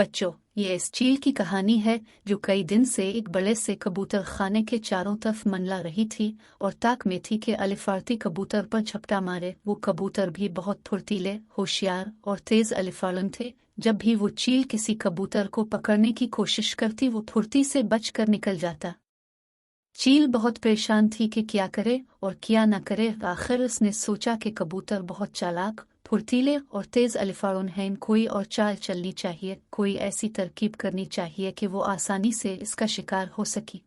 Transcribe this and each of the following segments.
बच्चों, ये इस चील की कहानी है जो कई दिन से एक बड़े से कबूतर खाने के चारों तरफ मंडला रही थी और ताक में थी कि अलिफार्ती कबूतर पर झपटा मारे। वो कबूतर भी बहुत फुर्तीले, होशियार और तेज अलिफार्न थे। जब भी वो चील किसी कबूतर को पकड़ने की कोशिश करती वो फुर्ती से बचकर निकल जाता। चील बहुत परेशान थी कि क्या करे और क्या न करे। आखिर उसने सोचा कि कबूतर बहुत चालाक, फुर्तीले और तेज अलिफार्न हैं, कोई और चाल चलनी चाहिए, कोई ऐसी तरकीब करनी चाहिए कि वो आसानी से इसका शिकार हो सके।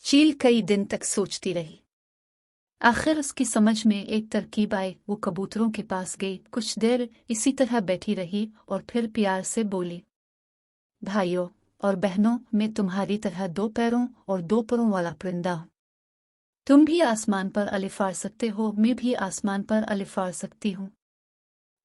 चील कई दिन तक सोचती रही। आखिर उसकी समझ में एक तरकीब आई। वो कबूतरों के पास गई, कुछ देर इसी तरह बैठी रही और फिर प्यार से बोली, भाइयों और बहनों, मैं तुम्हारी तरह दो पैरों और दो परों वाला परिंदा हूँ। तुम भी आसमान पर अलिफार सकते हो, मैं भी आसमान पर अलिफार सकती हूँ।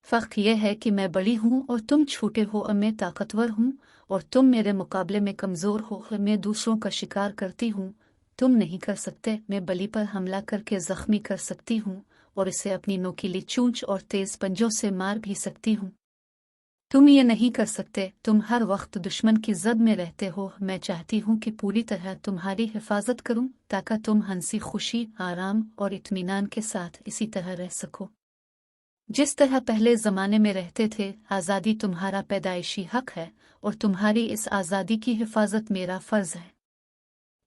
फर्क यह है कि मैं बड़ी हूँ और तुम छोटे हो, और मैं ताकतवर हूँ और तुम मेरे मुकाबले में कमज़ोर हो। मैं दूसरों का शिकार करती हूँ, तुम नहीं कर सकते। मैं बलि पर हमला करके जख्मी कर सकती हूँ और इसे अपनी नोकीली चोंच और तेज पंजों से मार भी सकती हूँ। तुम ये नहीं कर सकते, तुम हर वक्त दुश्मन की जद में रहते हो। मैं चाहती हूँ कि पूरी तरह तुम्हारी हिफाजत करूँ ताकि तुम हंसी खुशी, आराम और इत्मीनान के साथ इसी तरह रह सको जिस तरह पहले ज़माने में रहते थे। आज़ादी तुम्हारा पैदाइशी हक है और तुम्हारी इस आज़ादी की हिफाजत मेरा फ़र्ज़ है।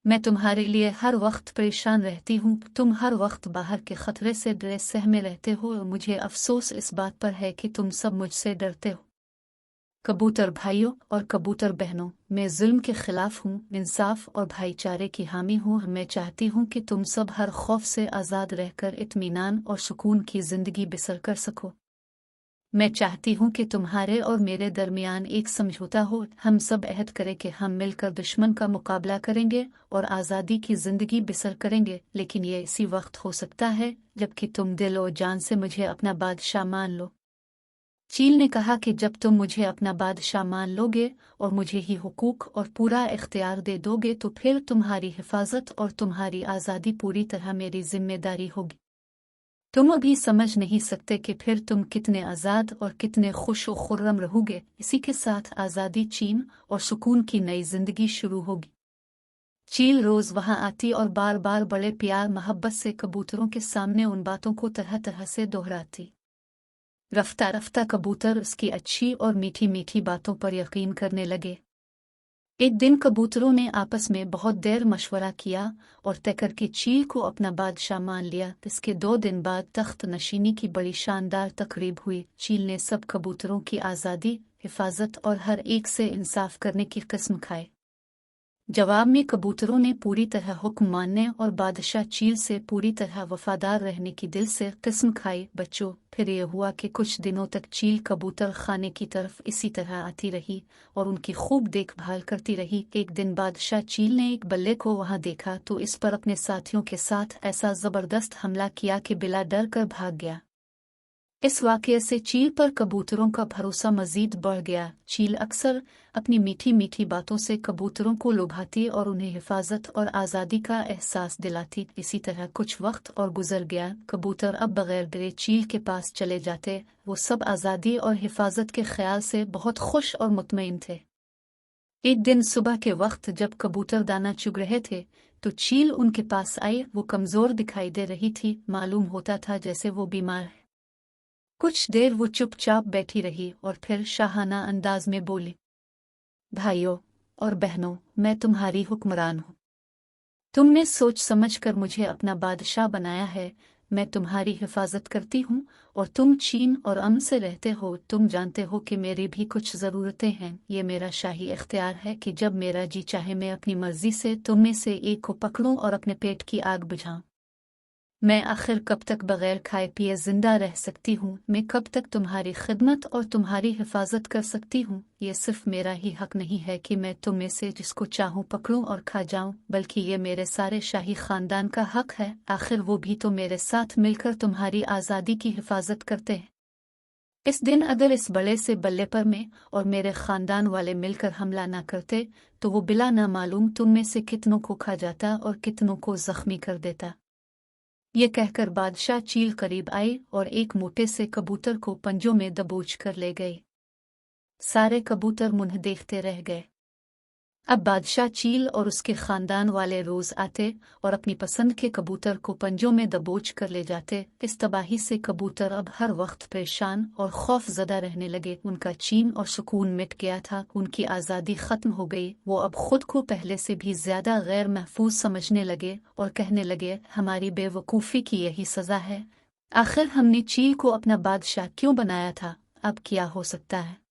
मैं तुम्हारे लिए हर वक्त परेशान रहती हूँ, तुम हर वक्त बाहर के ख़तरे से डरे सहमे रहते हो और मुझे अफसोस इस बात पर है कि तुम सब मुझसे डरते हो। कबूतर भाइयों और कबूतर बहनों, मैं जुल्म के खिलाफ हूँ, इंसाफ और भाईचारे की हामी हूँ। मैं चाहती हूँ कि तुम सब हर खौफ से आज़ाद रहकर इत्मीनान और सुकून की ज़िंदगी बसर कर सको। मैं चाहती हूँ कि तुम्हारे और मेरे दरमियान एक समझौता हो। हम सब अहद करें कि हम मिलकर दुश्मन का मुकाबला करेंगे और आज़ादी की ज़िंदगी बसर करेंगे, लेकिन ये इसी वक्त हो सकता है जबकि तुम दिल और जान से मुझे अपना बादशाह मान लो। चील ने कहा कि जब तुम मुझे अपना बादशाह मान लोगे और मुझे ही हुकूक और पूरा इख्तियार दे दोगे तो फिर तुम्हारी हिफाजत और तुम्हारी आज़ादी पूरी तरह मेरी जिम्मेदारी होगी। तुम अभी समझ नहीं सकते कि फिर तुम कितने आज़ाद और कितने खुश और खुर्रम रहोगे। इसी के साथ आज़ादी, चैन और सुकून की नई जिंदगी शुरू होगी। चील रोज वहां आती और बार बार बड़े प्यार मोहब्बत से कबूतरों के सामने उन बातों को तरह तरह से दोहराती। रफ्ता रफ्ता कबूतर उसकी अच्छी और मीठी मीठी बातों पर यकीन करने लगे। एक दिन कबूतरों ने आपस में बहुत देर मशवरा किया और तय करके चील को अपना बादशाह मान लिया। इसके 2 दिन बाद तख्त नशीनी की बड़ी शानदार तकरीब हुई। चील ने सब कबूतरों की आज़ादी, हिफाजत और हर एक से इंसाफ करने की कसम खाई। जवाब में कबूतरों ने पूरी तरह हुक्म मानने और बादशाह चील से पूरी तरह वफादार रहने की दिल से कसम खाई। बच्चों, फिर यह हुआ कि कुछ दिनों तक चील कबूतर खाने की तरफ इसी तरह आती रही और उनकी खूब देखभाल करती रही। एक दिन बादशाह चील ने एक बल्ले को वहां देखा तो इस पर अपने साथियों के साथ ऐसा जबरदस्त हमला किया कि बिला डर कर भाग गया। इस वाकये से चील पर कबूतरों का भरोसा मजीद बढ़ गया। चील अक्सर अपनी मीठी मीठी बातों से कबूतरों को लुभाती और उन्हें हिफाजत और आज़ादी का एहसास दिलाती। इसी तरह कुछ वक्त और गुजर गया। कबूतर अब बगैर डरे चील के पास चले जाते। वो सब आज़ादी और हिफाजत के ख्याल से बहुत खुश और मुतमईन थे। एक दिन सुबह के वक्त जब कबूतर दाना चुग रहे थे तो चील उनके पास आई। वो कमज़ोर दिखाई दे रही थी, मालूम होता था जैसे वो बीमार है। कुछ देर वो चुपचाप बैठी रही और फिर शाहाना अंदाज में बोली, भाइयों और बहनों, मैं तुम्हारी हुक्मरान हूँ। तुमने सोच समझ कर मुझे अपना बादशाह बनाया है। मैं तुम्हारी हिफाजत करती हूँ और तुम चीन और अमन से रहते हो। तुम जानते हो कि मेरी भी कुछ ज़रूरतें हैं। ये मेरा शाही इख्तियार है कि जब मेरा जी चाहे मैं अपनी मर्जी से तुम में से एक को पकड़ूं और अपने पेट की आग बुझाऊं। मैं आखिर कब तक बगैर खाए पिए जिंदा रह सकती हूँ? मैं कब तक तुम्हारी खिदमत और तुम्हारी हिफाजत कर सकती हूँ? ये सिर्फ मेरा ही हक नहीं है कि मैं तुम में से जिसको चाहूँ पकड़ूं और खा जाऊं, बल्कि ये मेरे सारे शाही खानदान का हक है। आखिर वो भी तो मेरे साथ मिलकर तुम्हारी आज़ादी की हिफाजत करते हैं। इस दिन अगर इस बड़े से बल्ले पर मैं और मेरे खानदान वाले मिलकर हमला न करते तो वो बिला न मालूम तुम में से कितनों को खा जाता और कितनों को जख्मी कर देता। ये कहकर बादशाह चील करीब आई और एक मोटे से कबूतर को पंजों में दबोच कर ले गई। सारे कबूतर मुंह देखते रह गए। अब बादशाह चील और उसके खानदान वाले रोज आते और अपनी पसंद के कबूतर को पंजों में दबोच कर ले जाते। इस तबाही से कबूतर अब हर वक्त परेशान और खौफजदा रहने लगे। उनका चैन और सुकून मिट गया था, उनकी आज़ादी ख़त्म हो गई। वो अब खुद को पहले से भी ज़्यादा गैर महफूज समझने लगे और कहने लगे, हमारी बेवकूफ़ी की यही सज़ा है। आखिर हमने चील को अपना बादशाह क्यों बनाया था? अब क्या हो सकता है?